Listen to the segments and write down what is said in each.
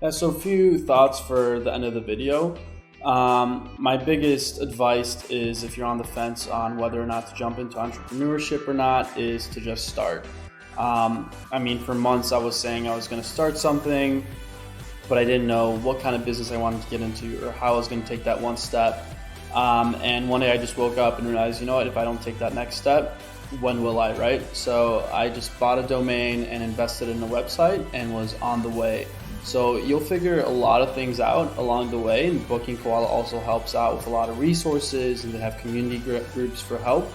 Yeah, so a few thoughts for the end of the video. My biggest advice is if you're on the fence on whether or not to jump into entrepreneurship or not, is to just start. For months I was saying I was going to start something, but I didn't know what kind of business I wanted to get into or how I was going to take that one step. And one day I just woke up and realized, you know what, if I don't take that next step, when will I, right? So I just bought a domain and invested in a website and was on the way. So you'll figure a lot of things out along the way, and Booking Koala also helps out with a lot of resources, and they have community groups for help.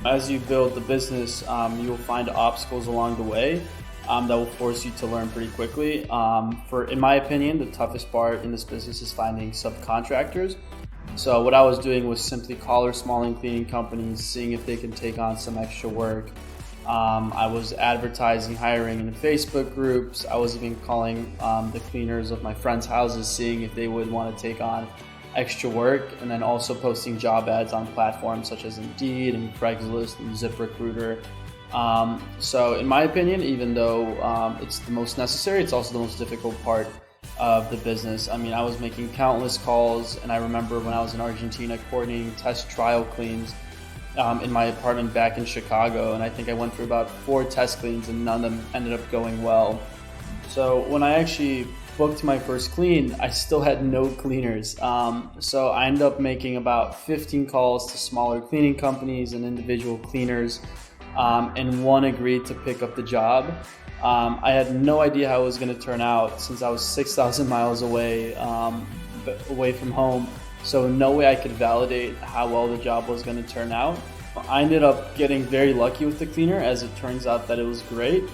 As you build the business, you'll find obstacles along the way that will force you to learn pretty quickly. In my opinion, the toughest part in this business is finding subcontractors. So what I was doing was simply call small and cleaning companies, seeing if they can take on some extra work. I was advertising, hiring in the Facebook groups. I was even calling the cleaners of my friends' houses, seeing if they would want to take on extra work, and then also posting job ads on platforms such as Indeed and Craigslist and ZipRecruiter. So in my opinion, even though it's the most necessary, it's also the most difficult part of the business. I was making countless calls, and I remember when I was in Argentina coordinating test trial cleans in my apartment back in Chicago, and I think I went through about 4 test cleans and none of them ended up going well. So when I actually booked my first clean, I still had no cleaners. So I ended up making about 15 calls to smaller cleaning companies and individual cleaners, and one agreed to pick up the job. I had no idea how it was going to turn out since I was 6,000 miles away from home. So no way I could validate how well the job was going to turn out. I ended up getting very lucky with the cleaner, as it turns out that it was great.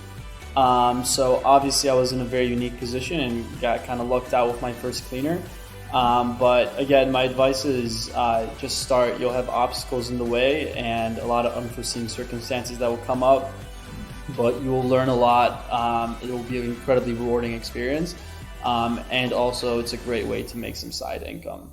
So obviously I was in a very unique position and got kind of lucked out with my first cleaner. But again, my advice is just start. You'll have obstacles in the way and a lot of unforeseen circumstances that will come up, but you will learn a lot. It will be an incredibly rewarding experience. And also it's a great way to make some side income.